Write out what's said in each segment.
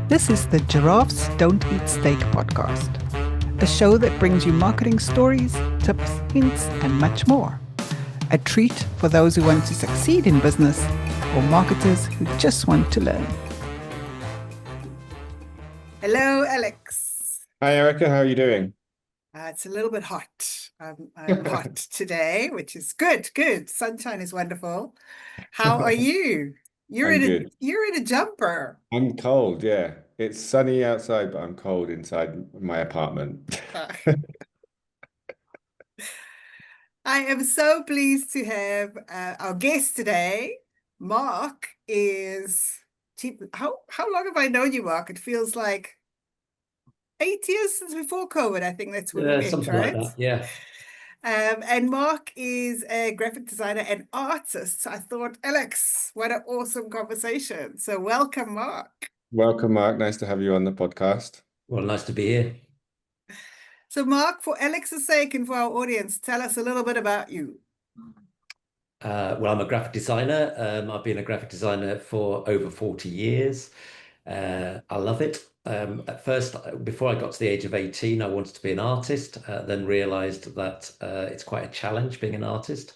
This is the Giraffes Don't Eat Steak podcast, a show that brings you marketing stories, tips, hints, and much more. A treat for those who want to succeed in business or marketers who just want to learn. Hello, Alex. Hi, Erica. How are you doing? It's a little bit hot. I'm hot today, which is good. Good. Sunshine is wonderful. How are you? I'm good. You're in a jumper. I'm cold, yeah. It's sunny outside, but I'm cold inside my apartment. Uh, I am so pleased to have our guest today. Mark is, how long have I known you, Mark? It feels like 8 years since before COVID. I think that's when we met, Something like right? that, yeah. And Mark is a graphic designer and artist. So I thought, Alex, what an awesome conversation. So welcome, Mark. Welcome, Mark. Nice to have you on the podcast. Well, nice to be here. So Mark, for Alex's sake and for our audience, tell us a little bit about you. Well, I'm a graphic designer. I've been a graphic designer for over 40 years. I love it. At first, before I got to the age of 18, I wanted to be an artist, then realized that it's quite a challenge being an artist.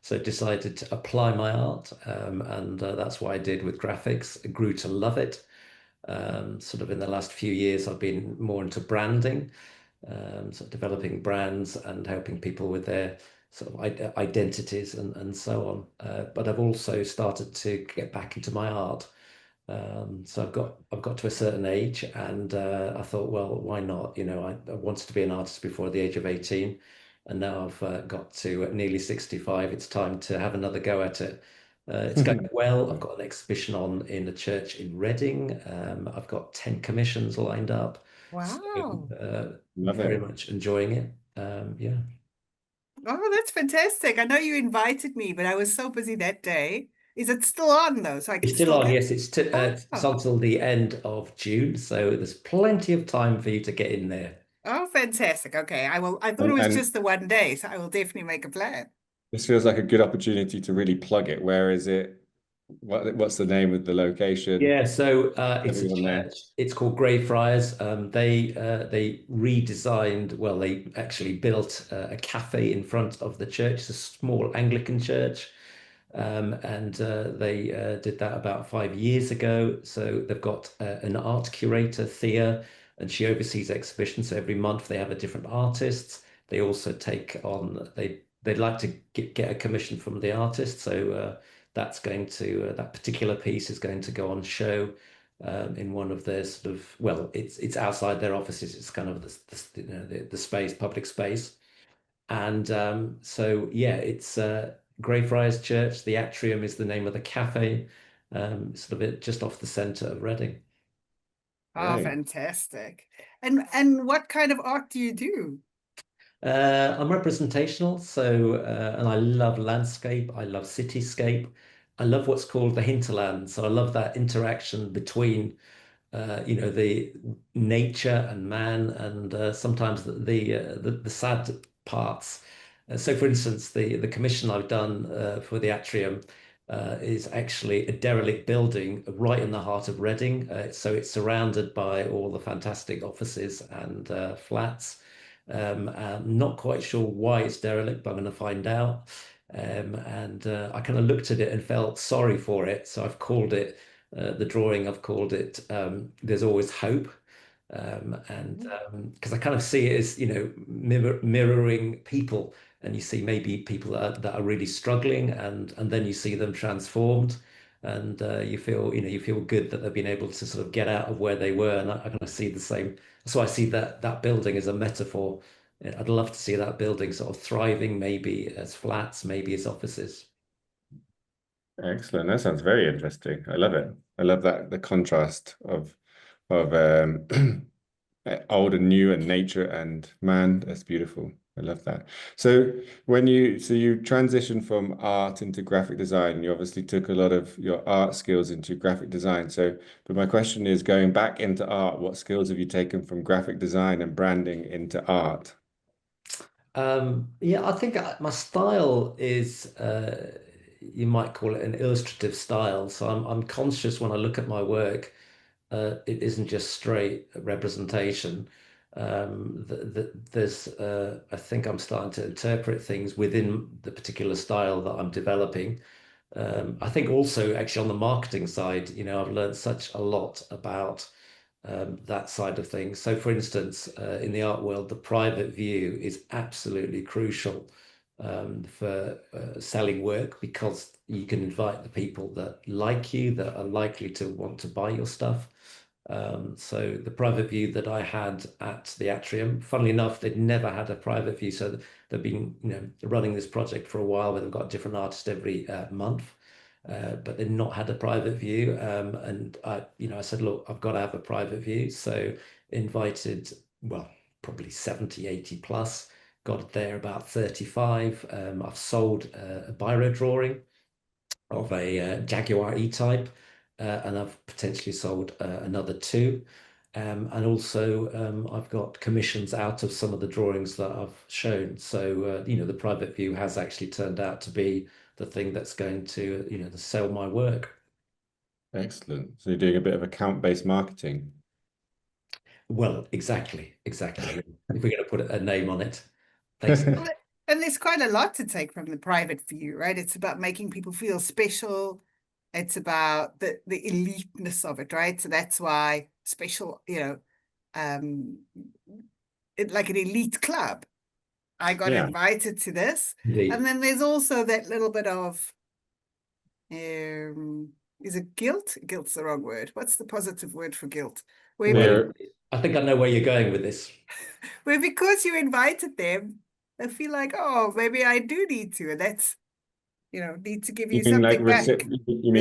So decided to apply my art, and that's what I did with graphics. I grew to love it. Sort of in the last few years, I've been more into branding, sort of developing brands and helping people with their sort of identities and so on. But I've also started to get back into my art. So I've got to a certain age, and I thought, well, why not? You know, I wanted to be an artist before the age of 18, and now I've got to nearly 65. It's time to have another go at it. It's going well. I've got an exhibition on in a church in Reading. I've got 10 commissions lined up. Wow. So, Love very it. much enjoying it. Yeah. Oh, that's fantastic. I know you invited me, but I was so busy that day. Is it still on though? So I can It's still still on, get. yes. It's Oh, until the end of June, so there's plenty of time for you to get in there. oh, fantastic. Okay. I thought it And, was and just the one day, so I will definitely make a plan. this feels like a good opportunity to really plug it. Where is it? What's the name of the location? Yeah, so it's a Everyone there. church. It's called Greyfriars. They redesigned. Well, they actually built a cafe in front of the church. It's a small Anglican church, and they did that about 5 years ago. So they've got an art curator, Thea, and she oversees exhibitions. So every month they have a different artist. They also take on they'd like to get a commission from the artist. So that's going to that particular piece is going to go on show in one of their sort of, well, it's outside their offices. It's kind of the space, public space. And so yeah, it's Greyfriars Church. The Atrium is the name of the cafe, sort of just off the centre of Reading. Oh, Great. fantastic. And what kind of art do you do? I'm representational, so and I love landscape. I love cityscape. I love what's called the hinterland. So I love that interaction between the nature and man, and sometimes the sad parts. So, for instance, the commission I've done for the atrium is actually a derelict building right in the heart of Reading. So it's surrounded by all the fantastic offices and flats. I'm not quite sure why it's derelict, but I'm going to find out. And I kind of looked at it and felt sorry for it. So I've called it the drawing, I've called it There's Always Hope. And because I kind of see it as, mirroring people, and you see maybe people that are really struggling, and then you see them transformed, and you feel good that they've been able to sort of get out of where they were, and I kind of see the same. So I see that building as a metaphor. I'd love to see that building sort of thriving, maybe as flats, maybe as offices. Excellent. That sounds very interesting. I love it. I love that the contrast of old and new and nature and man. That's beautiful. I love that. So you transitioned from art into graphic design, you obviously took a lot of your art skills into graphic design. So, but my question is, going back into art, what skills have you taken from graphic design and branding into art? Yeah, I think my style is, you might call it an illustrative style. So I'm conscious when I look at my work it isn't just straight representation. There's I think I'm starting to interpret things within the particular style that I'm developing. I think also actually on the marketing side, I've learned such a lot about that side of things. So, for instance, in the art world, the private view is absolutely crucial for selling work, because you can invite the people that like you, that are likely to want to buy your stuff. So the private view that I had at the Atrium, funnily enough, they'd never had a private view. So they've been, running this project for a while, where they've got a different artist every month. But they've not had a private view. And I said, look, I've got to have a private view. So invited, well, probably 70, 80 plus, got there about 35. I've sold a biro drawing of a Jaguar E-Type, and I've potentially sold another two. And also, I've got commissions out of some of the drawings that I've shown. So, the private view has actually turned out to be the thing that's going to, to sell my work. Excellent. So you're doing a bit of account-based marketing. Well, exactly. If we're going to put a name on it. Thanks. Well, and there's quite a lot to take from the private view, right? It's about making people feel special. It's about the eliteness of it, right? So that's why special, um, like an elite club. I got Yeah. invited to this. Indeed. And then there's also that little bit of, is it guilt? Guilt's the wrong word. What's the positive word for guilt? Where, Well, I think I know where you're going with this. where because you invited them, they feel like, oh, maybe I do need to. And that's, need to give You you mean like something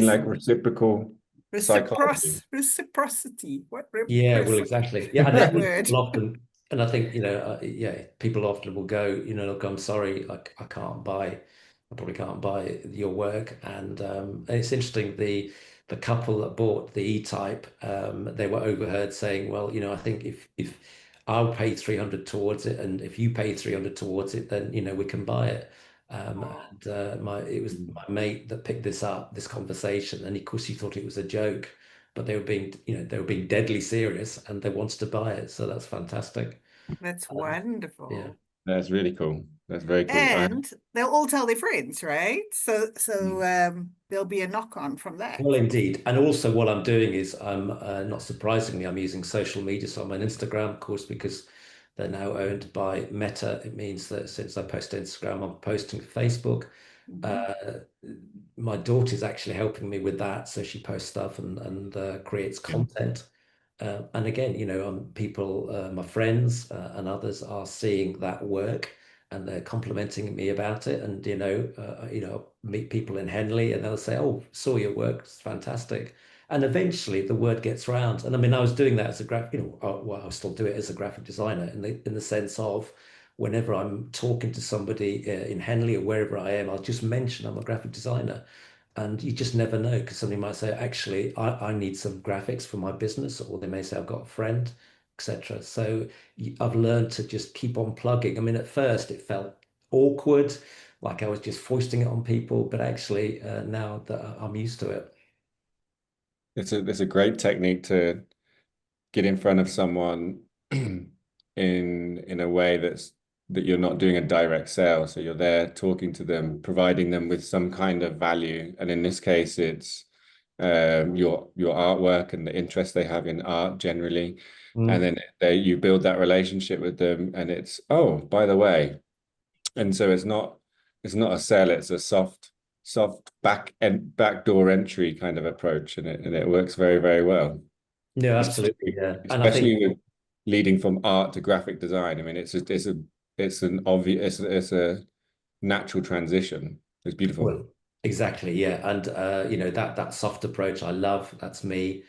back. reciprocal psychology? Reciprocity. What Yeah, well, exactly. Yeah, and I that think word? people often, and I think, yeah, people often will go, look, I'm sorry, I can't buy, I probably can't buy your work. And it's interesting, the couple that bought the E-Type, they were overheard saying, well, I think if I'll pay 300 towards it, and if you pay 300 towards it, then we can buy it. And it was my mate that picked this conversation, and of course he thought it was a joke, but they were being deadly serious, and they wanted to buy it. So that's fantastic. That's Yeah. wonderful. That's really cool. That's very cool. And they'll all tell their friends, right? So there'll be a knock on from that. Well, indeed. And also what I'm doing is I'm not surprisingly, I'm using social media. So I'm on Instagram, of course, because they're now owned by Meta. It means that since I post Instagram, I'm posting to Facebook. Uh, my daughter's actually helping me with that. So she posts stuff and creates content. And again, people, my friends and others are seeing that work, and they're complimenting me about it. And meet people in Henley, and they'll say, "Oh, saw your work, it's fantastic." And eventually, the word gets round. And I mean, I was doing that as a graphic, well, I still do it as a graphic designer, in the sense of, whenever I'm talking to somebody in Henley or wherever I am, I'll just mention I'm a graphic designer. And you just never know, because somebody might say, actually, I need some graphics for my business, or they may say, I've got a friend, etc. So I've learned to just keep on plugging. I mean, at first it felt awkward, like I was just foisting it on people, but actually now that I'm used to it. It's a great technique to get in front of someone in a way that you're not doing a direct sale. So you're there talking to them, providing them with some kind of value. And in this case, it's your artwork and the interest they have in art generally. And then you build that relationship with them, and it's, oh, by the way. And so it's not a sell, it's a soft backdoor entry kind of approach, and it works very, very well. No, absolutely, yeah. And I think, Especially with leading from art to graphic design. I mean, it's a natural transition. It's beautiful. well, exactly, yeah. And that soft approach I love. That's me.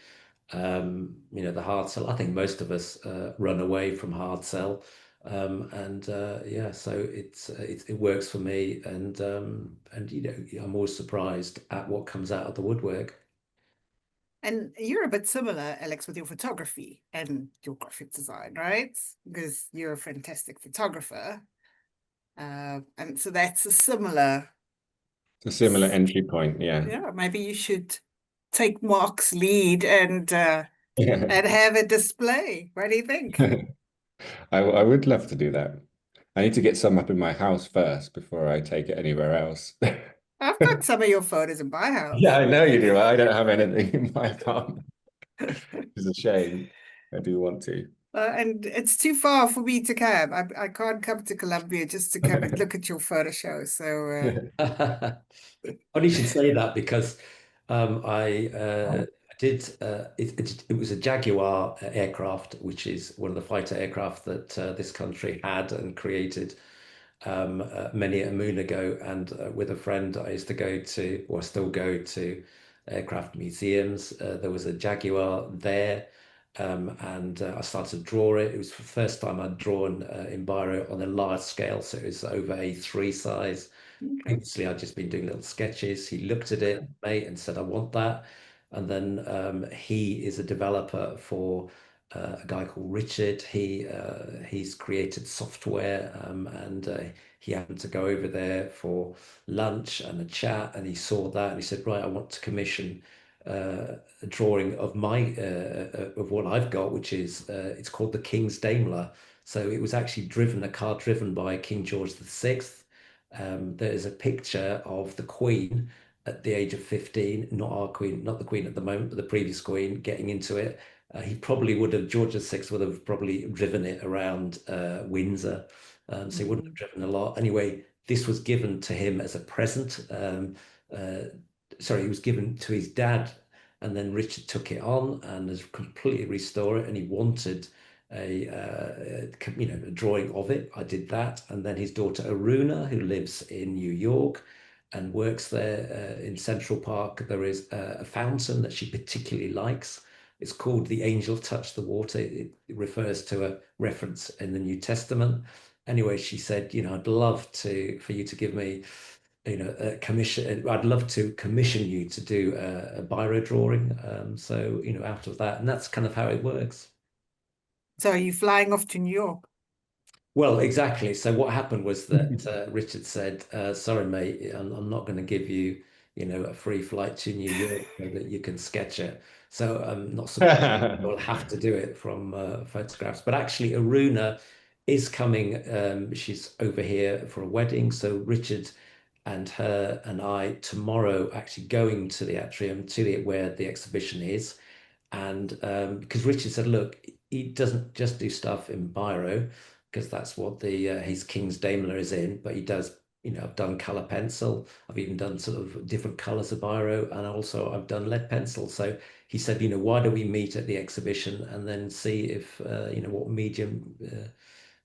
The hard sell. I think most of us run away from hard sell. And yeah, so it works for me. And I'm always surprised at what comes out of the woodwork. And you're a bit similar, Alex, with your photography and your graphic design, right? Because you're a fantastic photographer. And so that's a similar, It's a similar entry point, yeah. maybe you should take Mark's lead and and have a display. What do you think? I would love to do that. I need to get some up in my house first before I take it anywhere else. I've got some of your photos in my Yeah, house. I know you do. I don't have anything in my apartment. It's a shame. I do want to. And it's too far for me to come. I can't come to Colombia just to come and look at your photo show. So, Funny you should say that because I did it was a Jaguar aircraft, which is one of the fighter aircraft that this country had and created many a moon ago. And with a friend, I used to go to, or still go to, aircraft museums. There was a Jaguar there, and I started to draw it. It was the first time I'd drawn in biro on a large scale, so it was over A3 size. okay. Previously, I'd just been doing little sketches. He looked at it, mate, and said, I want that. And then he is a developer for a guy called Richard. He's created software, and he happened to go over there for lunch and a chat, and he saw that, and he said, "Right, I want to commission a drawing of my of what I've got, which is it's called the King's Daimler." So it was actually driven, a car driven by King George VI. There is a picture of the Queen at the age of 15, not our Queen, not the Queen at the moment, but the previous Queen getting into it. He probably would have, George VI would have probably driven it around Windsor. So he wouldn't have Mm. driven a lot. Anyway, this was given to him as a present. Uh, Sorry, it was given to his dad. And then Richard took it on and has completely restored it. And he wanted a drawing of it. I did that, and then his daughter Aruna, who lives in New York and works there in Central Park, there is a fountain that she particularly likes. It's called "The Angel Touched the Water." It refers to a reference in the New Testament. Anyway, she said, I'd love to for you to give me, a commission. I'd love to commission you to do a biro drawing. So, out of that, and that's kind of how it works. So are you flying off to New York? Well, exactly. So what happened was that Richard said, "Sorry, mate, I'm not going to give you, a free flight to New York so that you can sketch it." So I'm not surprised. We'll have to do it from photographs. But actually, Aruna is coming. She's over here for a wedding. So Richard and her and I tomorrow actually going to the atrium to where the exhibition is. And because Richard said, look, he doesn't just do stuff in biro because that's what the his King's Daimler is in, but he does, I've done color pencil. I've even done sort of different colors of biro, and also I've done lead pencil. So he said, why don't we meet at the exhibition and then see if, what medium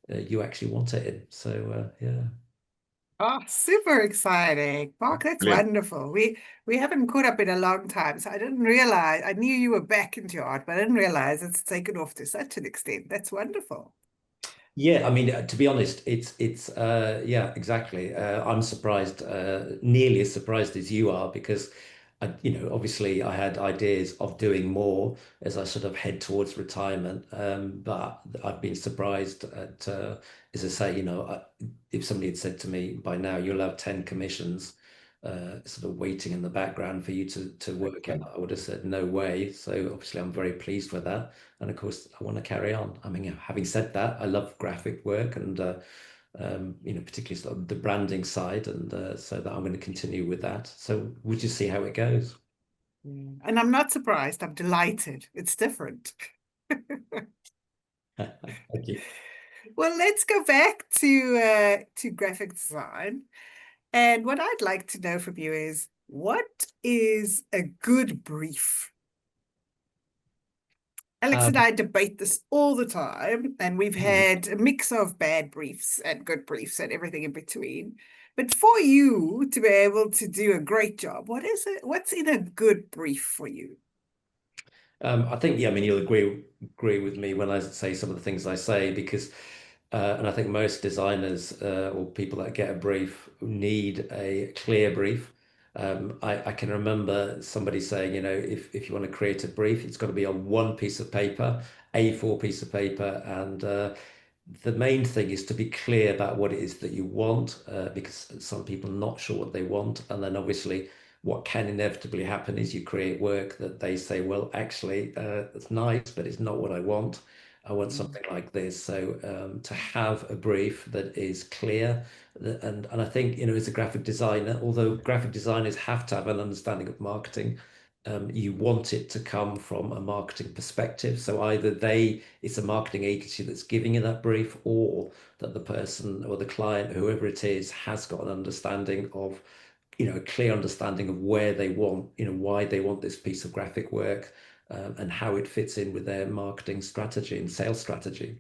you actually want it in. So yeah. Oh, super exciting. Mark, that's Brilliant. wonderful. We haven't caught up in a long time, so I didn't realize. I knew you were back into art, but I didn't realize it's taken off to such an extent. That's wonderful. Yeah, I mean, to be honest, it's yeah, exactly. I'm surprised, nearly as surprised as you are, because obviously I had ideas of doing more as I sort of head towards retirement. But I've been surprised at, as I say, if somebody had said to me by now, you'll have 10 commissions, sort of waiting in the background for you to work out, I would have said no way. So obviously I'm very pleased with that. And of course, I want to carry on. I mean, having said that, I love graphic work and, particularly sort of the branding side. And so that I'm going to continue with that. So we'll just see how it goes. Mm. And I'm not surprised. I'm delighted. It's different. Thank you. Well, let's go back to graphic design. And what I'd like to know from you is, what is a good brief? Alex Um, and I debate this all the time, and we've had a mix of bad briefs and good briefs and everything in between. But for you to be able to do a great job, what is it? What's in a good brief for you? I think, yeah, I mean, you'll agree with me when I say some of the things I say, because, and I think most designers or people that get a brief need a clear brief. I can remember somebody saying, if you want to create a brief, it's got to be on one piece of paper, A4 piece of paper, and the main thing is to be clear about what it is that you want, because some people are not sure what they want, and then obviously what can inevitably happen is you create work that they say, well, actually, it's nice, but it's not what I want. I want Mm. something like this. So to have a brief that is clear, and I think, as a graphic designer, although graphic designers have to have an understanding of marketing, you want it to come from a marketing perspective. So either it's a marketing agency that's giving you that brief, or that the person or the client, whoever it is, has got an understanding of, a clear understanding of where they want, why they want this piece of graphic work, and how it fits in with their marketing strategy and sales strategy.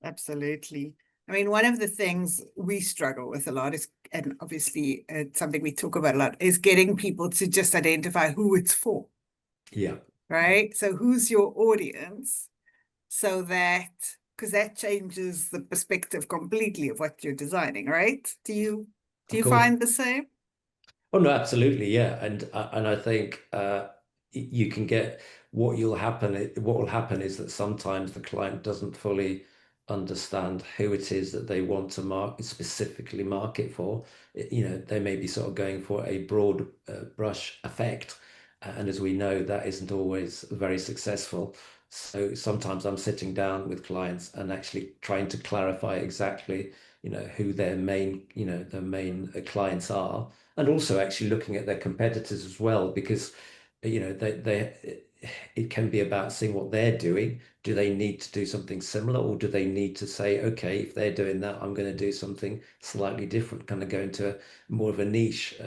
Absolutely. I mean, one of the things we struggle with a lot is, and obviously it's something we talk about a lot, is getting people to just identify who it's for, Yeah. right? So who's your audience? So that, because that changes the perspective completely of what you're designing, right? Do Of you course. find the same? Oh no, absolutely, yeah, and I think you can get what will happen is that sometimes the client doesn't fully understand who it is that they want to specifically market for. They may be sort of going for a broad brush effect, and as we know, that isn't always very successful. So sometimes I'm sitting down with clients and actually trying to clarify exactly, who their main clients are, and also actually looking at their competitors as well, because they it can be about seeing what they're doing. Do they need to do something similar, or do they need to say, okay, if they're doing that, I'm going to do something slightly different, kind of go into more of a niche,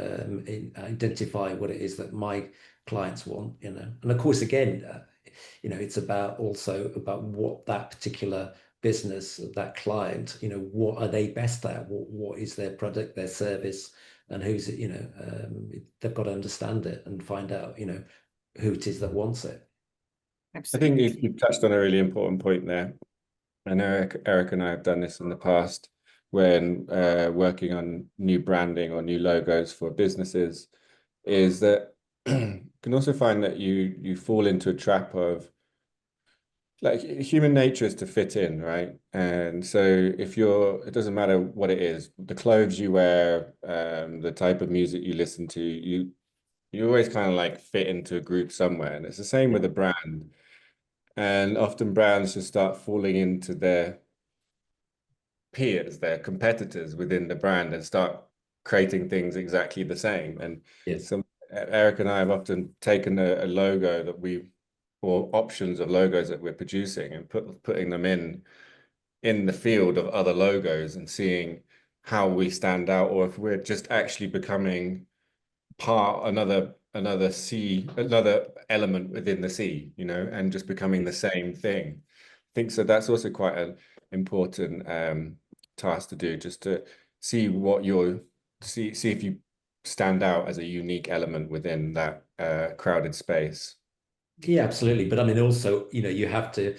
identify what it is that my clients want, and of course, again, it's about also about what that particular business, that client, what are they best at? What is their product, their service, and who's it? They've got to understand it and find out, who it is that wants it. I think Absolutely. you've touched on a really important point there. I know Eric and I have done this in the past when working on new branding or new logos for businesses, is that you can also find that you fall into a trap of, like, human nature is to fit in, right? And so it doesn't matter what it is, the clothes you wear, the type of music you listen to, you always kind of like fit into a group somewhere. And it's the same with a brand. And often brands just start falling into their peers, their competitors within the brand, and start creating things exactly the same. And Yes. so Eric and I have often taken a logo or options of logos that we're producing, and putting them in the field of other logos, and seeing how we stand out, or if we're just actually becoming another element within the sea, and just becoming the same thing. I think so. That's also quite an important task to do, just to see see if you stand out as a unique element within that crowded space. Yeah, absolutely. But I mean, also, the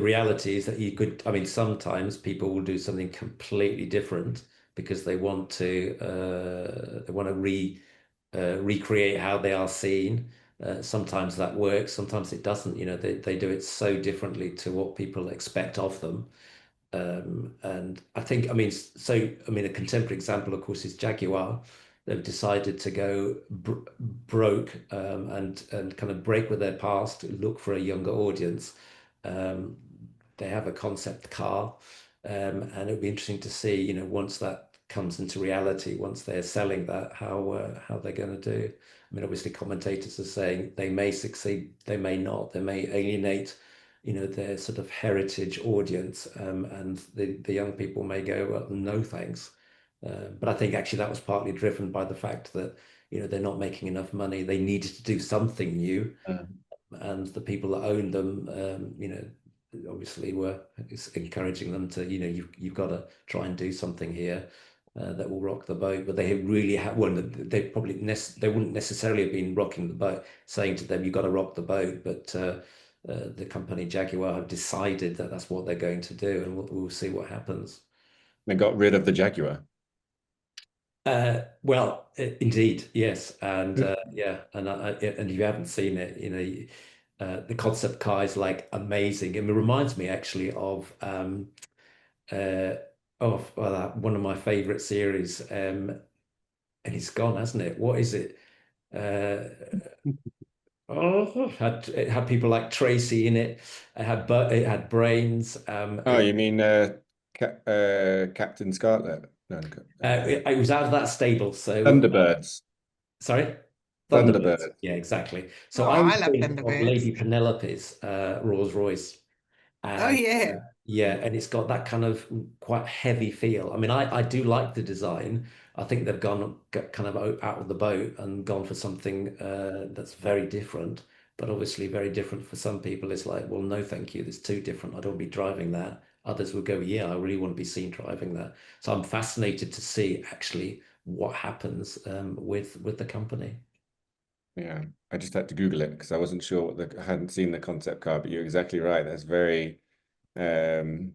reality is that I mean, sometimes people will do something completely different because they want to recreate how they are seen. Sometimes that works, sometimes it doesn't. They do it so differently to what people expect of them. And I think, I mean, a contemporary example, of course, is Jaguar. They've decided to go broke, and kind of break with their past, look for a younger audience. Um, they have a concept car, and it'll be interesting to see, once that comes into reality, once they're selling that, how they're going to do. I mean, obviously, commentators are saying they may succeed, they may not, they may alienate, their sort of heritage audience, and the young people may go, well, no thanks. But I think actually that was partly driven by the fact that, they're not making enough money. They needed to do something new, and the people that owned them, obviously were encouraging them to, you've got to try and do something here that will rock the boat. But they really had well, they wouldn't necessarily have been rocking the boat, saying to them, you've got to rock the boat. But the company Jaguar have decided that that's what they're going to do, and we'll see what happens. They got rid of the Jaguar. Well, indeed, yes, and yeah, and if you haven't seen it, the concept car is like amazing. It reminds me actually uh, of one of my favorite series. and it's gone, hasn't it? What is it? Uh, it had people like Tracy in it. It had brains. Oh, you mean Captain Scarlet? No, It was out of that stable. So Thunderbirds. sorry, Thunderbirds. Thunderbirds. Yeah, exactly. Oh, So I I was love thinking of Thunderbirds. Lady Penelope's Rolls Royce. Oh And yeah, yeah, and it's got that kind of quite heavy feel. I mean, I do like the design. I think they've kind of out of the boat and gone for something that's very different, but obviously very different for some people. It's like, well, no, thank you. It's too different. I don't want to be driving that. Others will go, yeah, I really want to be seen driving that. So I'm fascinated to see actually what happens with the company. Yeah, I just had to Google it because I wasn't sure I hadn't seen the concept car, but you're exactly right. That's very it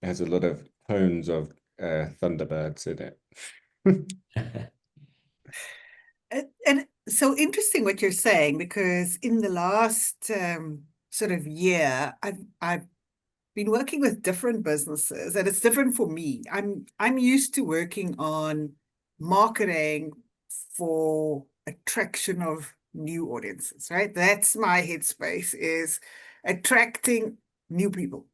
has a lot of tones of Thunderbirds in it. and so interesting what you're saying because in the last sort of year, I've been working with different businesses, and it's different for me. I'm used to working on marketing for attraction of new audiences, right? That's my headspace is attracting new people.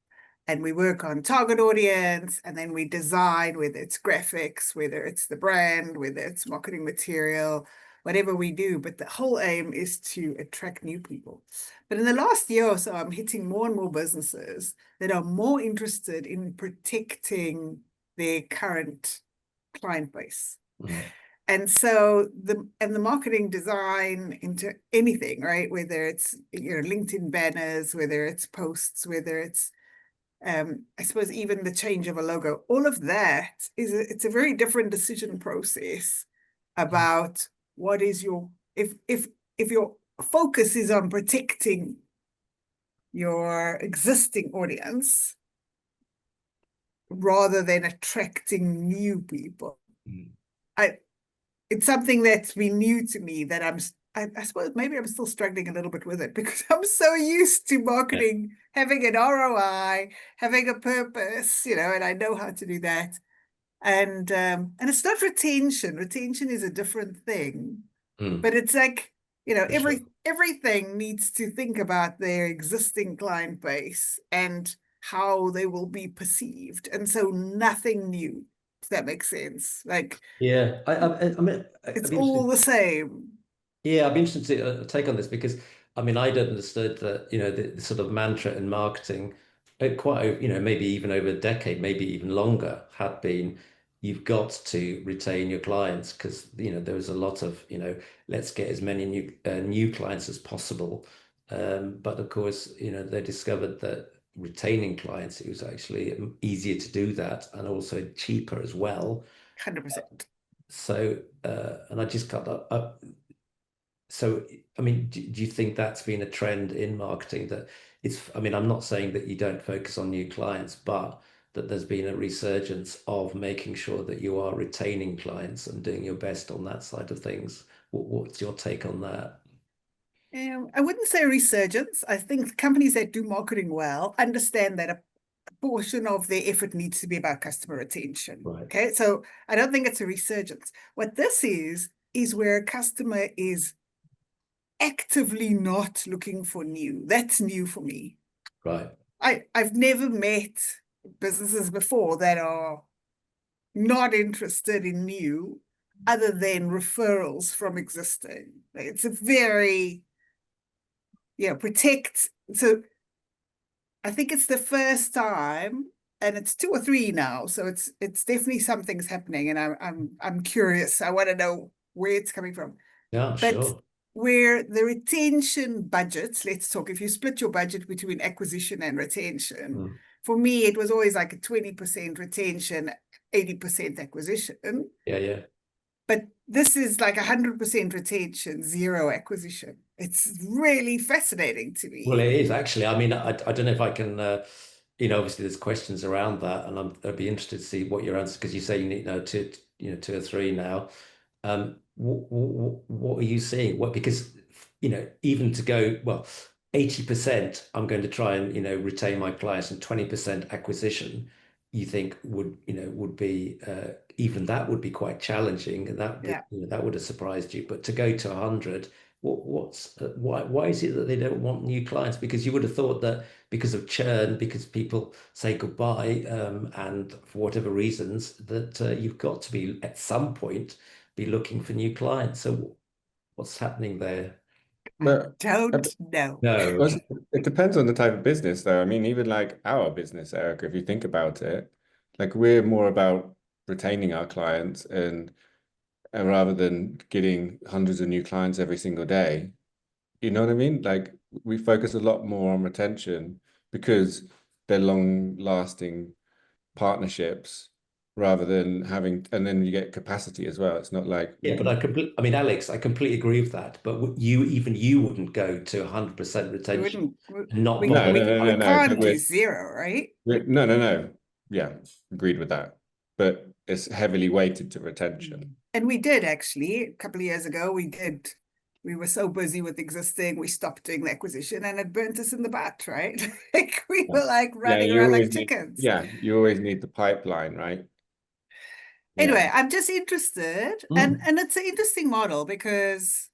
And we work on target audience, and then we design, whether it's graphics, whether it's the brand, whether it's marketing material, whatever we do. But the whole aim is to attract new people. But in the last year or so, I'm hitting more and more businesses that are more interested in protecting their current client base. Mm. And so the marketing design into anything, right? Whether it's LinkedIn banners, whether it's posts, whether it's I suppose even the change of a logo, all of that it's a very different decision process about what is your if your focus is on protecting your existing audience rather than attracting new people. Mm. I It's something that's been new to me that I suppose maybe I'm still struggling a little bit with it because I'm so used to Yeah. marketing having an ROI, having a purpose, and I know how to do that. And it's not retention. Retention is a different thing, Mm. but it's like, For sure. everything needs to think about their existing client base and how they will be perceived. And so nothing new, if that makes sense. Like Yeah, I mean, it's I'd be all interested. the same. Yeah, I'd be interested to take on this because I mean, I'd understood that, the sort of mantra in marketing, maybe even over a decade, maybe even longer, had been you've got to retain your clients because, there was a lot of, let's get as many new clients as possible. But of course, they discovered that retaining clients, it was actually easier to do that and also cheaper as well. 100%. So, and I just got up. So, I mean, do you think that's been a trend in marketing that I mean, I'm not saying that you don't focus on new clients, but that there's been a resurgence of making sure that you are retaining clients and doing your best on that side of things. What's your take on that? I wouldn't say resurgence. I think companies that do marketing well understand that a portion of their effort needs to be about customer retention. Right. Okay. So I don't think it's a resurgence. What this is where a customer is actively not looking for new. That's new for me. Right. I've never met businesses before that are not interested in new other than referrals from existing. It's a very, protect. So I think it's the first time, and it's two or three now. So it's definitely something's happening, and I'm curious. I want to know where it's coming from. Yeah, But sure. where the retention budgets, let's talk, if you split your budget between acquisition and retention, Mm. for me, it was always like a 20% retention, 80% acquisition. Yeah, yeah. But this is like 100% retention, zero acquisition. It's really fascinating to Well, me. it is actually. I mean, I don't know if I can, obviously there's questions around that, and I'd be interested to see what your answer because you say you need two or three now. What are you seeing? Because even to go, well, 80% I'm going to try and retain my clients and 20% acquisition. you think would be even that would be quite challenging, and Yeah. that would have surprised you. But to go to 100, why is it that they don't want new clients? Because you would have thought that because of churn, because people say goodbye, and for whatever reasons, that you've got to be at some point be looking for new clients. So what's happening there? But Don't know. No. well, it depends on the type of business, though. I mean, even like our business, Eric, if you think about it, like we're more about retaining our clients and rather than getting hundreds of new clients every single day. You know what I mean? Like we focus a lot more on retention because they're long-lasting partnerships rather than having, and then you get capacity as well. It's not like Yeah, but I mean, Alex, I completely agree with that. But you wouldn't go to 100% We retention wouldn't, and not we, no, bother no, with we, no, we no, no. can't do zero, right? No, no, no. Yeah, agreed with that. But it's heavily weighted to retention. And we did actually, a couple of years ago, we were so busy with existing, we stopped doing the acquisition and it burnt us in the butt, right? Like we Yeah, were like yeah. running around like chickens. You always need the pipeline, right? Anyway, Yeah. I'm just interested, and Mm. it's an interesting model because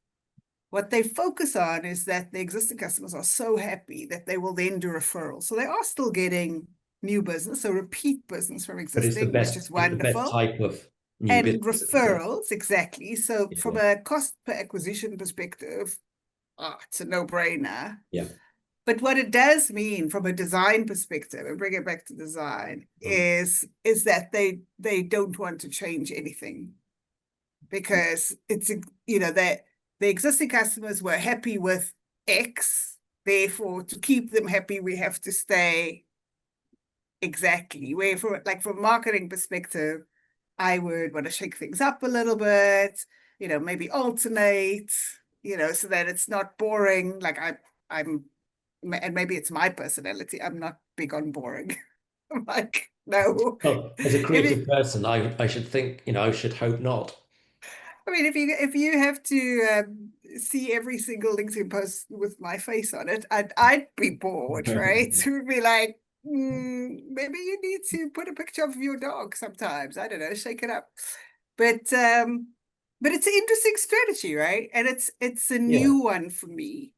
what they focus on is that the existing customers are so happy that they will then do referrals. So they are still getting new business, so repeat business from But existing, which is it's the best wonderful. type of new And business, isn't it? referrals, exactly. So from Yeah. a cost per acquisition perspective, it's a no-brainer. Yeah. But what it does mean from a design perspective, and bring it back to design, Mm. is that they don't want to change anything because it's that the existing customers were happy with X. Therefore, to keep them happy, we have to stay exactly. Where from a marketing perspective, I would want to shake things up a little bit, maybe alternate, so that it's not boring. Like I'm, and maybe it's my personality. I'm not big on boring. I'm like, no. Well, as a If it, creative person, I should think, I should hope not. I mean, if you have to see every single LinkedIn post with my face on it, I'd be bored, right? It would be like, maybe you need to put a picture of your dog sometimes. I don't know, shake it up. But it's an interesting strategy, right? And it's a Yeah. new one for me.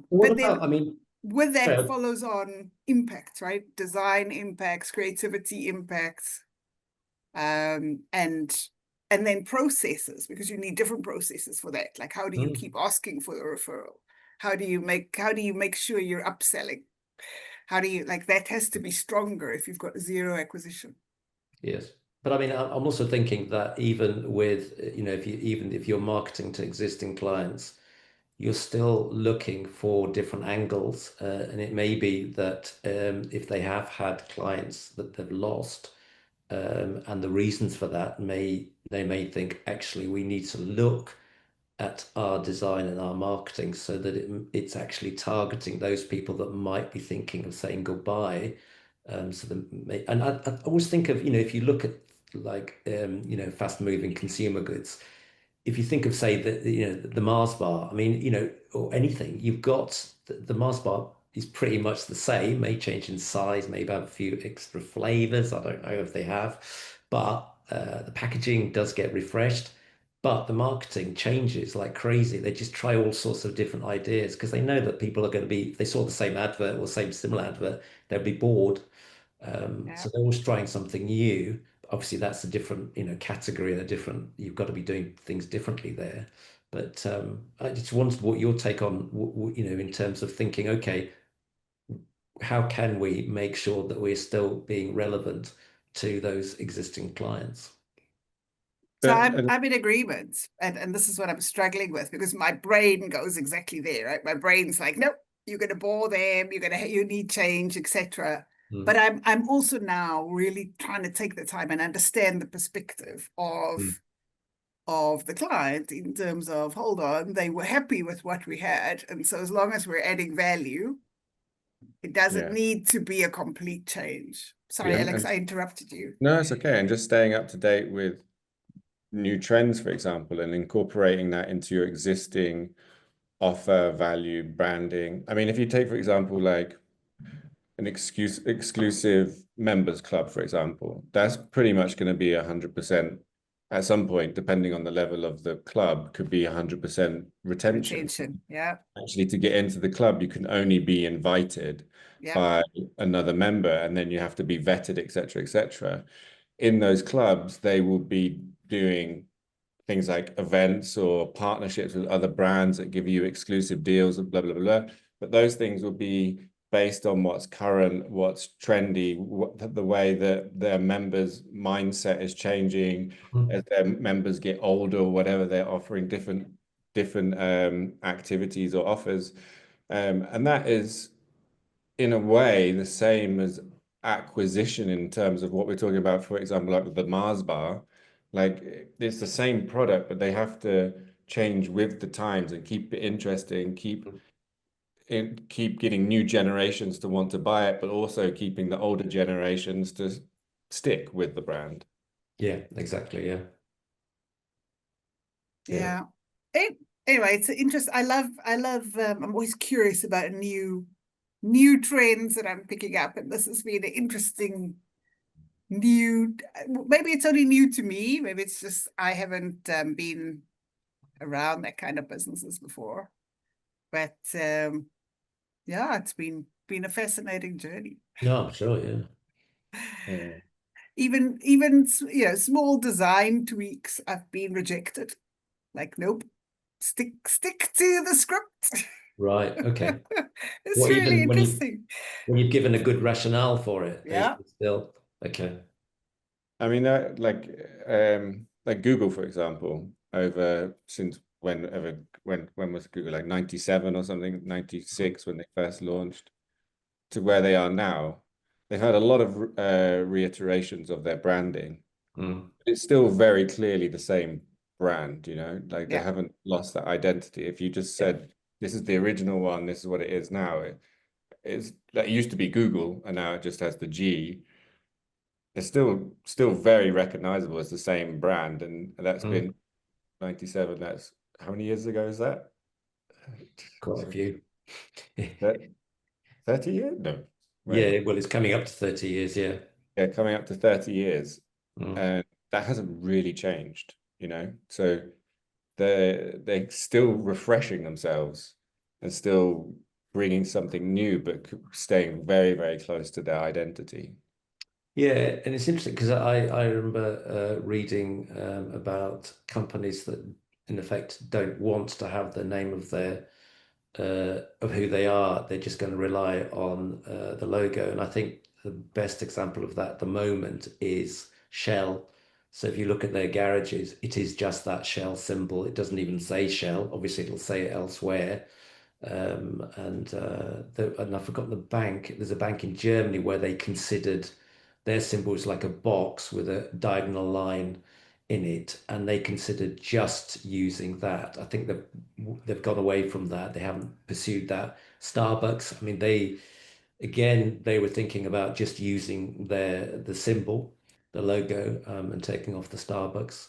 What But about, then I mean, with that sorry, follows on impact, right? Design impacts, creativity impacts, and then processes, because you need different processes for that. Like how do you mm, keep asking for the referral? How do you make sure you're upselling? How do you like that has to be stronger if you've got zero acquisition. yes. But I mean, I'm also thinking that even with, even if you're marketing to existing clients, you're still looking for different angles. And it may be that if they have had clients that they've lost, and the reasons for that they may think actually we need to look at our design and our marketing so that it's actually targeting those people that might be thinking of saying goodbye. And I always think of, if you look at like, fast moving consumer goods, if you think of, say, the Mars bar, I mean, or anything, you've got the Mars bar is pretty much the same, may change in size, maybe have a few extra flavors. I don't know if they have, but the packaging does get refreshed. But the marketing changes like crazy. They just try all sorts of different ideas because they know that people are going to be, if they saw the same advert or same similar advert, they'll be bored. Yeah. So they're always trying something new. Obviously, that's a different, category and a different. You've got to be doing things differently there. But I just wondered what your take on, in terms of thinking, okay, how can we make sure that we're still being relevant to those existing clients? So But I'm in agreement, and this is what I'm struggling with because my brain goes exactly there, right? My brain's like, nope, you're going to bore them, you need change, etc. But Mm, I'm also now really trying to take the time and understand the perspective mm, of the client in terms of, hold on, they were happy with what we had, and so as long as we're adding value, it doesn't yeah, need to be a complete change. Sorry, yeah. Alex, I interrupted you. no, it's okay. And just staying up to date with new trends, for example, and incorporating that into your existing offer, value, branding. I mean, if you take, for example, like an exclusive members club, for example, that's pretty much going to be 100% at some point, depending on the level of the club, could be 100% retention. Retention. Yeah. Actually, to get into the club, you can only be invited Yeah. by another member, and then you have to be vetted, etc., etc. In those clubs, they will be doing things like events or partnerships with other brands that give you exclusive deals and blah, blah, blah. But those things will be based on what's current, what's trendy, the way that their members' mindset is changing as their members get older or whatever. They're offering different activities or offers. And that is in a way the same as acquisition in terms of what we're talking about, for example, like with the Mars bar. Like it's the same product, but they have to change with the times and keep it interesting, keep getting new generations to want to buy it, but also keeping the older generations to stick with the brand. Yeah, exactly. Yeah. Yeah. Anyway, it's interesting. I'm always curious about new trends that I'm picking up, and this has been an interesting new. Maybe it's only new to me. Maybe it's just I haven't been around that kind of businesses before. But yeah, it's been a fascinating journey. No, I'm sure. Yeah. Yeah. Even small design tweaks have been rejected. Like, nope, stick to the script. Right. Okay. It's What really even interesting. when you've given a good rationale for it, they Yeah. still okay. I mean, like Google, for example, over since when was Google, like 97 or something, 96 when they first launched to where they are now, they've had a lot of reiterations of their branding. Mm. It's still very clearly the same brand, you know, like they Yeah. haven't lost that identity. If you just Yeah. said this is the original one, this is what it is now, it's like it used to be Google and now it just has the G. It's still very recognizable as the same brand, and that's Mm. been 97. That's how many years ago is that? Quite a few. That 30 years? No, wait. Yeah, well, it's coming up to 30 years. Yeah. Yeah, coming up to 30 years. Mm. And that hasn't really changed, you know? So they're still refreshing themselves and still bringing something new, but staying very, very close to their identity. Yeah, and it's interesting because I remember reading about companies that in effect don't want to have the name of their of who they are. They're just going to rely on the logo. And I think the best example of that at the moment is Shell. So if you look at their garages, it is just that Shell symbol. It doesn't even say Shell. Obviously, it'll say it elsewhere. And I've forgotten the bank. There's a bank in Germany where they considered their symbol is like a box with a diagonal line in it, and they considered just using that. I think they've gone away from that. They haven't pursued that. Starbucks, I mean, they were thinking about just using the symbol, the logo, and taking off the Starbucks.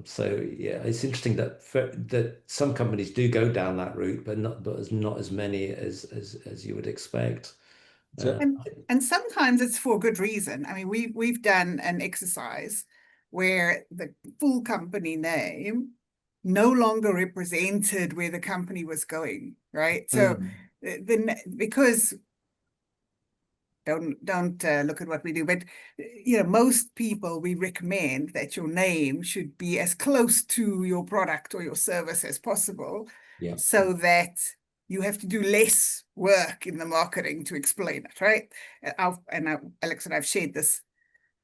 So yeah, it's interesting that some companies do go down that route, but not as many as you would expect. So, And sometimes it's for good reason. I mean, we've done an exercise where the full company name no longer represented where the company was going, right? So because don't look at what we do, but most people, we recommend that your name should be as close to your product or your service as possible, Yeah. so that you have to do less work in the marketing to explain it, right? Alex and I've shared this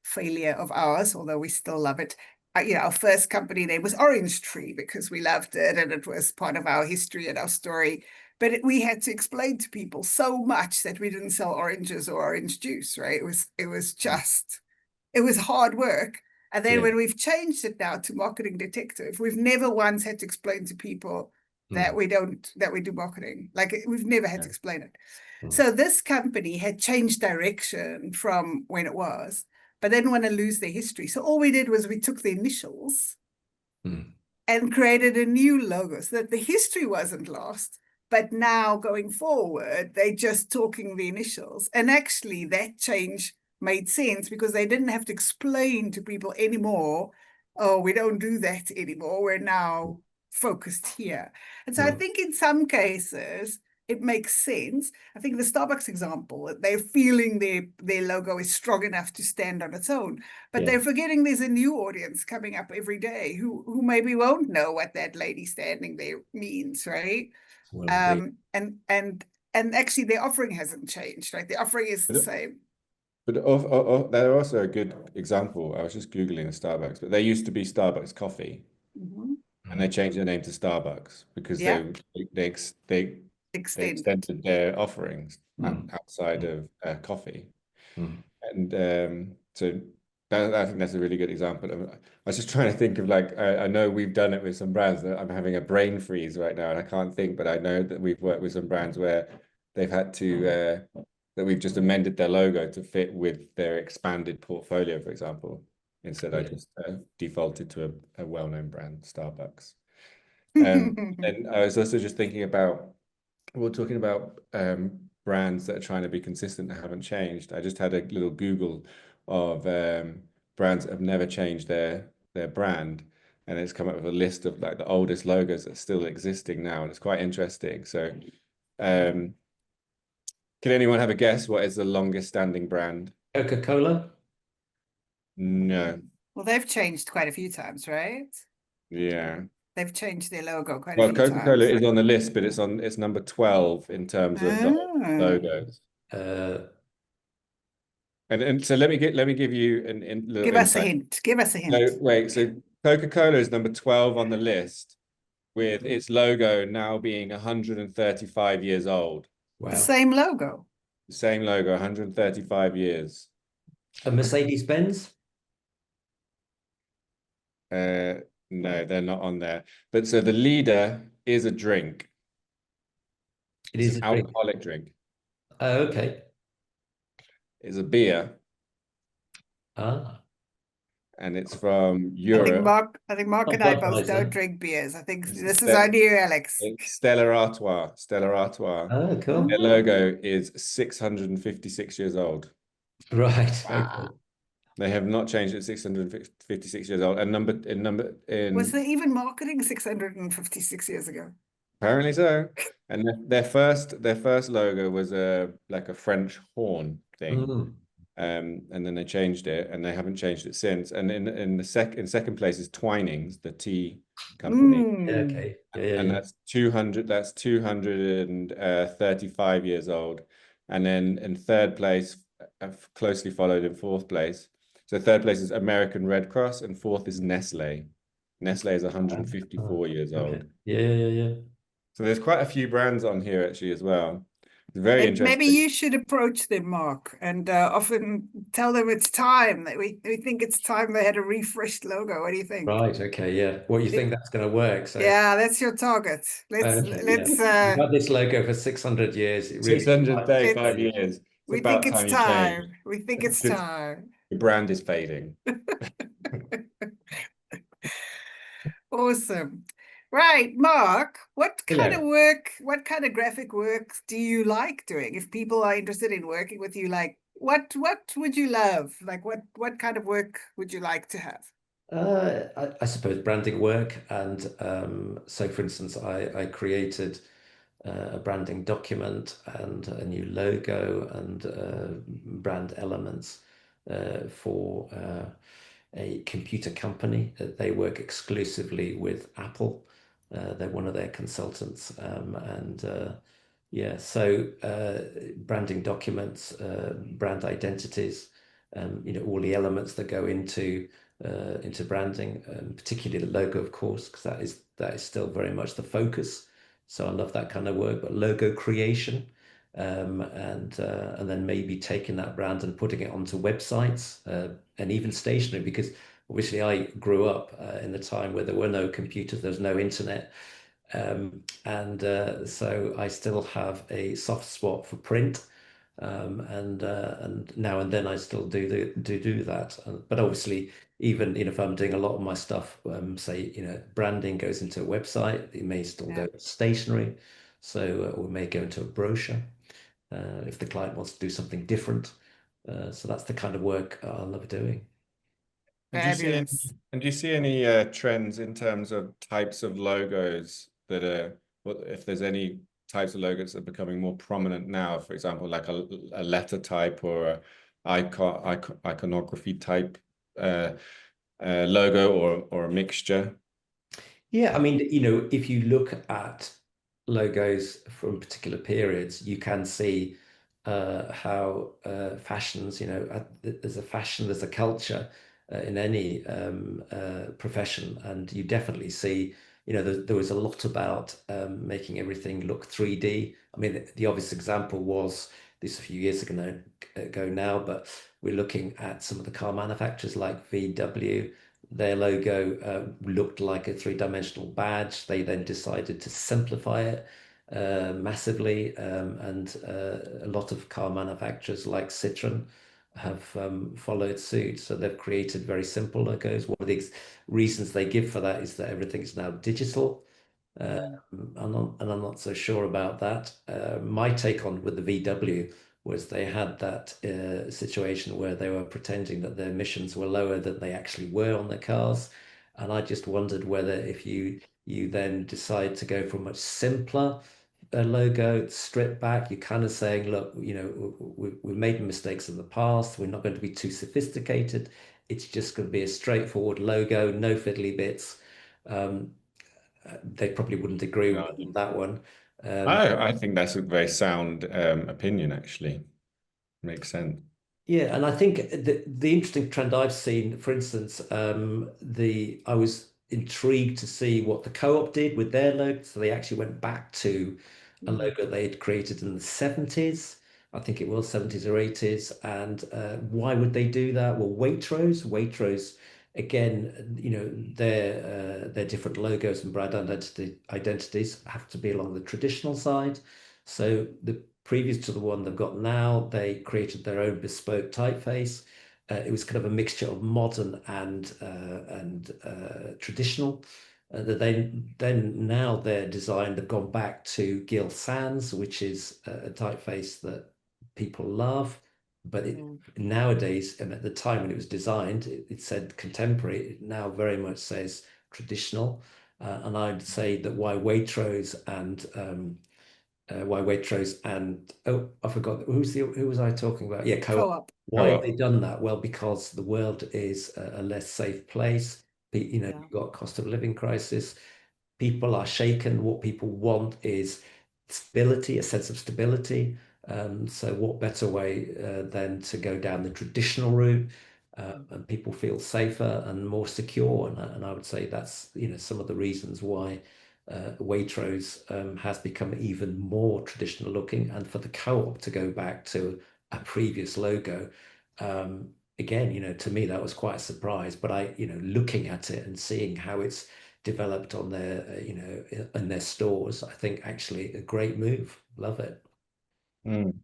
failure of ours, although we still love it. Our first company name was Orange Tree because we loved it and it was part of our history and our story. But we had to explain to people so much that we didn't sell oranges or orange juice, right? It was hard work. And then Yeah. when we've changed it now to Marketing Detective, we've never once had to explain to people that we do marketing. Like we've never had to explain it. So this company had changed direction from when it was, but they didn't want to lose their history. So all we did was we took the initials and created a new logo so that the history wasn't lost, But now going forward, they're just talking the initials. And actually, that change made sense because they didn't have to explain to people anymore, oh, we don't do that anymore. We're now focused here. And so I think in some cases, it makes sense. I think the Starbucks example, they're feeling their logo is strong enough to stand on its own, but Yeah. they're forgetting there's a new audience coming up every day who maybe won't know what that lady standing there means, right? Well, And actually the offering hasn't changed, right? The offering is the But, same. they're also a good example. I was just Googling Starbucks, but they used to be Starbucks coffee, Mhm. and they changed their name to Starbucks because Yeah, they ex- they extended. extended their offerings mm, outside of coffee. mm. And so I think that's a really good example. I was just trying to think of like I know we've done it with some brands that I'm having a brain freeze right now, and I can't think, but I know that we've worked with some brands where they've had to that we've just amended their logo to fit with their expanded portfolio, for example. Instead, I Yeah. just defaulted to a well-known brand, Starbucks. And I was also just thinking about we're talking about brands that are trying to be consistent that haven't changed. I just had a little Google of brands that have never changed their brand, and it's come up with a list of like the oldest logos that are still existing now, and it's quite interesting. So, um, can anyone have a guess what is the longest standing brand? Coca-Cola? No. Well, they've changed quite a few times, right? Yeah. They've changed their logo quite a Well, few Coca-Cola times. is on the list, but it's number 12 in terms of the Ah, logos. Uh, And so let me give you a little give us a insight. hint. Give us a hint. So wait, so Coca-Cola is number 12 on the list with its logo now being 135 years old. The wow. same logo. Same logo, 135 years. A Mercedes-Benz? Uh, no, they're not on there. But so the leader is a drink. It It's is an a drink. alcoholic drink. Oh, okay. It's a beer, Ah, and it's from Europe. I think Mark not and I both don't Budweiser. drink beers. I think It's, this is on you, Alex. it's Stella Artois. Stella Artois. Oh, cool. Their Oh, logo is 656 years old. Right. wow. Okay. They have not changed at 656 years old. And number Was in there even marketing 656 years ago? apparently so. And their first logo was a like a French horn thing. Mm. And then they changed it and they haven't changed it since. And in second place is Twinings, the tea company. Yeah, Mm. okay. Yeah, yeah, And yeah. that's 235 years old. And then in third place, closely followed in fourth place. So third place is American Red Cross and fourth is Nestle. Nestle is Oh, 154 years okay. old. Yeah, yeah, yeah, yeah. So there's quite a few brands on here actually as well. It's very Maybe interesting. you should approach them, Mark, and often tell them it's time that we think it's time they had a refreshed logo. What do you think? Right. Okay. Yeah. Well, you think that's going to work? So, Yeah, that's your target. yeah, Let's you've had this logo for 600 years. It really is time to 635 let's change. years. It's we think about it's time you change. time. We think it's Just time. the brand is fading. Awesome. Right, Mark, Yeah. what kind of graphic work do you like doing? If people are interested in working with you, like what would you love? Like what kind of work would you like to have? I suppose branding work. And so, for instance, I created a branding document and a new logo and brand elements for a computer company. They work exclusively with Apple. They're one of their consultants. And yeah, so branding documents, brand identities, all the elements that go into branding, particularly the logo, of course, because that is still very much the focus. So I love that kind of work, but logo creation, and then maybe taking that brand and putting it onto websites, and even stationery, because obviously I grew up in the time where there were no computers, there was no internet. And so I still have a soft spot for print, and now and then I still do that. But obviously, even if I'm doing a lot of my stuff, say branding goes into a website, it may still Yeah. go stationary. So we may go into a brochure if the client wants to do something different. So that's the kind of work I love doing. And do you see any, Fabulous. and do you see any trends in terms of types of logos that are, what if there's any types of logos that are becoming more prominent now, for example, like a letter type or a iconography type uh, logo or a mixture? Yeah, I mean, if you look at logos from particular periods, you can see how fashions, there's a fashion, there's a culture in any profession, and you definitely see, there was a lot about making everything look 3D. I mean, the obvious example was this a few years ago now, but we're looking at some of the car manufacturers like VW. Their logo looked like a three-dimensional badge. They then decided to simplify it massively, and a lot of car manufacturers like Citroen have followed suit. So they've created very simple logos. One of the reasons they give for that is that everything is now digital. Mm. I'm not so sure about that. My take on with the VW was they had that situation where they were pretending that their emissions were lower than they actually were on their cars, and I just wondered whether if you then decide to go for a much simpler logo, strip back, you're kind of saying, look, we've made mistakes in the past. We're not going to be too sophisticated. It's just going to be a straightforward logo, no fiddly bits. Um, they probably wouldn't agree with No. me on that one. I think that's a very sound opinion, actually. Makes sense. Yeah, and I think the interesting trend I've seen, for instance, the I was intrigued to see what the co-op did with their logo. So they actually went back to a Mm. logo they had created in the 70s. I think it was 70s or 80s. And why would they do that? Well, Waitrose, again, their different logos and brand identities have to be along the traditional side. So the previous to the one they've got now, they created their own bespoke typeface. It was kind of a mixture of modern and traditional. Then now their design, they've gone back to Gil Sans, which is a typeface that people love. But Mm. nowadays, and at the time when it was designed, it said contemporary. It now very much says traditional. And I'd say that why Waitrose and oh, I forgot who was I talking about? Yeah, Co-op. Co-op. Why have they Co-op. done that? Well, because the world is a less safe place. Yeah. You've got cost of living crisis. People are shaken. What people want is stability, a sense of stability. So what better way than to go down the traditional route, and people feel safer and more secure. And I would say that's, some of the reasons why Waitrose has become even more traditional looking, and for the co-op to go back to a previous logo. Again, to me that was quite a surprise, but looking at it and seeing how it's developed on their, in their stores, I think actually a great move. Love it. Mm.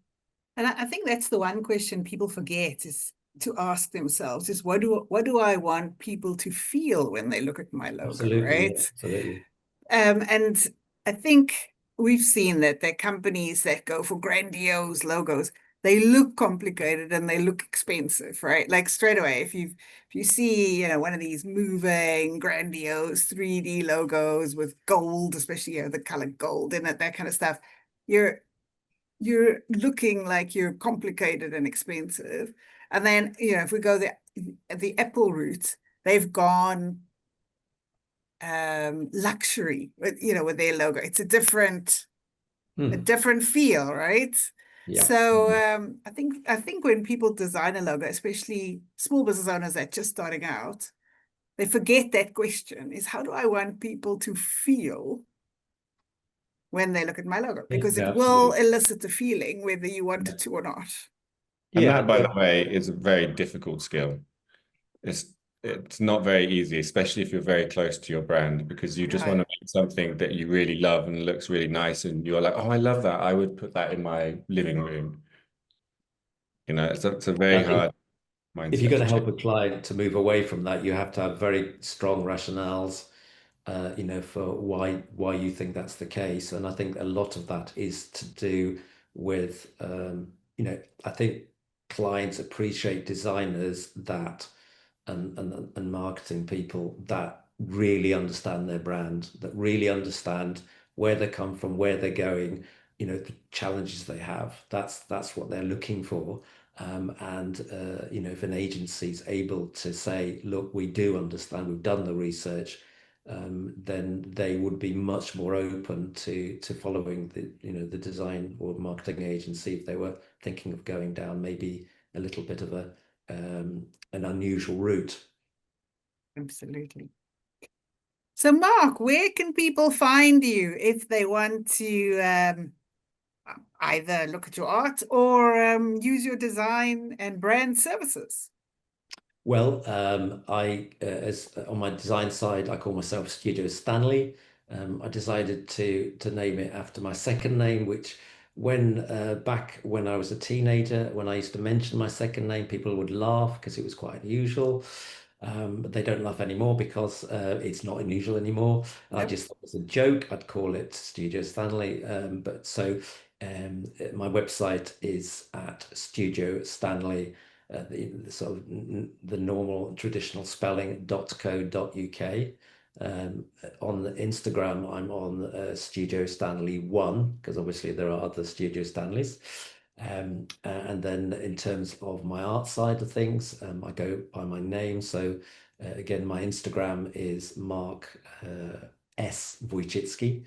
And I think that's the one question people forget is to ask themselves is what do I want people to feel when they look at my logo, Absolutely, yeah, right? absolutely. And I think we've seen that there are companies that go for grandiose logos. They look complicated and they look expensive, right? Like straight away, if you see, one of these moving, grandiose 3D logos with gold, especially the color gold in it, that kind of stuff, you're you're looking like you're complicated and expensive. And then, if we go the Apple route, they've gone luxury with their logo. It's a Hmm. different feel, right? Yeah. So I think when people design a logo, especially small business owners that just starting out, they forget that question is how do I want people to feel when they look at my logo? Yeah, Because it yeah, will absolutely. elicit a feeling whether you want Yeah. it to or not. And Yeah, that, by the way, is a very difficult skill. It's it's not very easy, especially if you're very close to your brand, because you just want Yeah. to make something that you really love and looks really nice, and you're like, oh, I love that. I would put that in my living room. It's a I very think hard if you're mindset going to to change. help a client to move away from that, you have to have very strong rationales. for why you think that's the case. And I think a lot of that is to do with, I think clients appreciate designers that and marketing people that really understand their brand, that really understand where they come from, where they're going, the challenges they have. That's what they're looking for. And if an agency is able to say, look, we do understand, we've done the research, then they would be much more open to following the design or marketing agency if they were thinking of going down maybe a little bit of an unusual route. Absolutely. So, Mark, where can people find you if they want to either look at your art or use your design and brand services? Well, as on my design side, I call myself Studio Stanley. I decided to name it after my second name, which back when I was a teenager, when I used to mention my second name, people would laugh because it was quite unusual. But they don't laugh anymore because it's not unusual anymore. I Nope. just thought it was a joke. I'd call it Studio Stanley. My website is at Studio Stanley, the sort of the normal traditional spelling .co.uk. On Instagram, I'm on Studio Stanley 1 because obviously there are other Studio Stanleys. And then in terms of my art side of things, I go by my name. So again, my Instagram is Mark S. Wojcicki.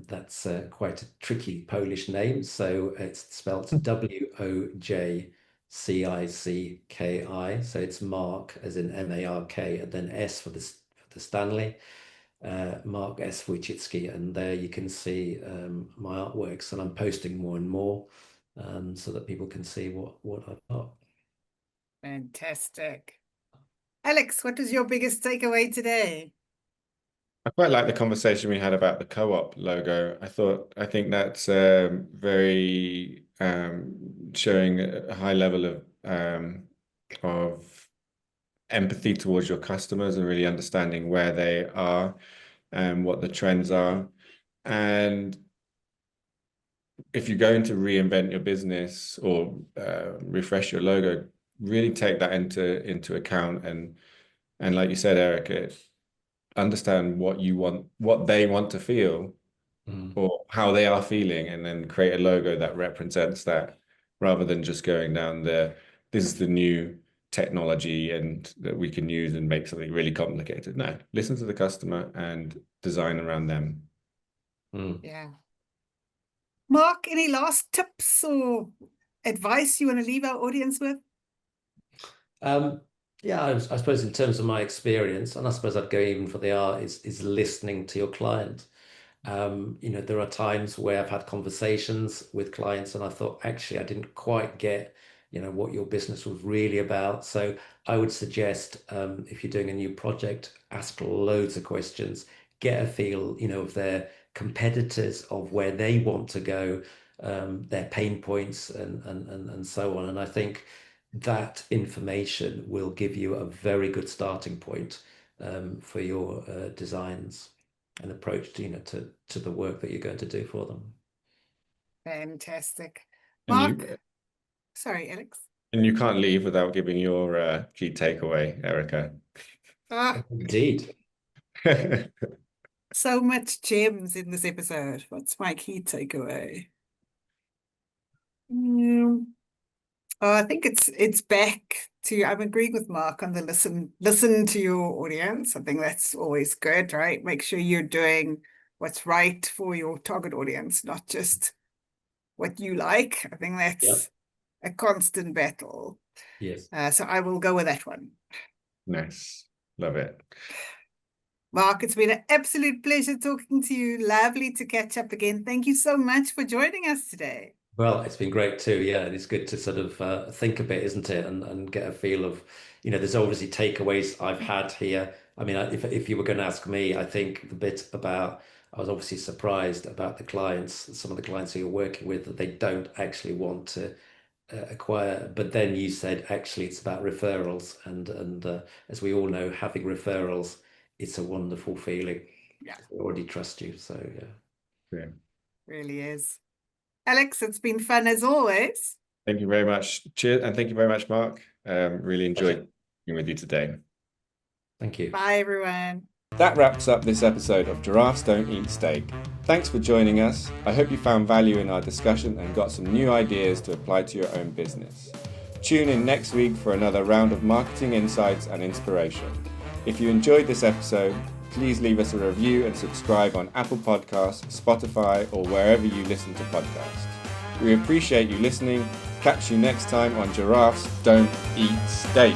That's quite a tricky Polish name. So it's spelled Wojcicki. So it's Mark as in M-A-R-K, and then S for the Stanley. Mark S. Wojcicki, and there you can see my artworks, and I'm posting more and more so that people can see what I've got. Fantastic. Alex, what was your biggest takeaway today? I quite like the conversation we had about the co-op logo. I think that's very showing a high level of empathy towards your customers and really understanding where they are and what the trends are. And if you're going to reinvent your business or refresh your logo, really take that into account and like you said, Erica, understand what you want, what they want to feel or how they are feeling, and then create a logo that represents that rather than just going down this is the new technology and that we can use and make something really complicated. No, listen to the customer and design around them. Yeah. Mark, any last tips or advice you want to leave our audience with? Yeah, I suppose in terms of my experience, and I suppose I'd go even for the art, is listening to your client. There are times where I've had conversations with clients and I thought, actually, I didn't quite get, what your business was really about. So I would suggest if you're doing a new project, ask loads of questions, get a feel, of their competitors, of where they want to go, their pain points and so on. And I think that information will give you a very good starting point for your designs and approach to the work that you're going to do for them. Fantastic. And Mark, sorry, Alex. you can't leave without giving your key takeaway, Erica. Indeed. So much gems in this episode. What's my key takeaway? I think it's back to, I'm agreeing with Mark on the listen to your audience. I think that's always good, right? Make sure you're doing what's right for your target audience, not just what you like. I think that's a constant battle. Yes. So I will go with that one. Nice. Love it. Mark, it's been an absolute pleasure talking to you. Lovely to catch up again. Thank you so much for joining us today. Well, it's been great too. Yeah, it's good to sort of think a bit, isn't it? And get a feel of, there's obviously takeaways I've had here. I mean, if you were going to ask me, I think the bit about, I was obviously surprised about the clients, some of the clients who you're working with, that they don't actually want to acquire. But then you said actually it's about referrals, and as we all know, having referrals it's a wonderful feeling. Yeah. They already trust you. So yeah. Yeah. Really is. Alex, it's been fun as always. Thank you very much. Cheers, and thank you very much, Mark. Really enjoyed Pleasure. being with you today. Thank you. Bye, everyone. That wraps up this episode of Giraffes Don't Eat Steak. Thanks for joining us. I hope you found value in our discussion and got some new ideas to apply to your own business. Tune in next week for another round of marketing insights and inspiration. If you enjoyed this episode, please leave us a review and subscribe on Apple Podcasts, Spotify, or wherever you listen to podcasts. We appreciate you listening. Catch you next time on Giraffes Don't Eat Steak.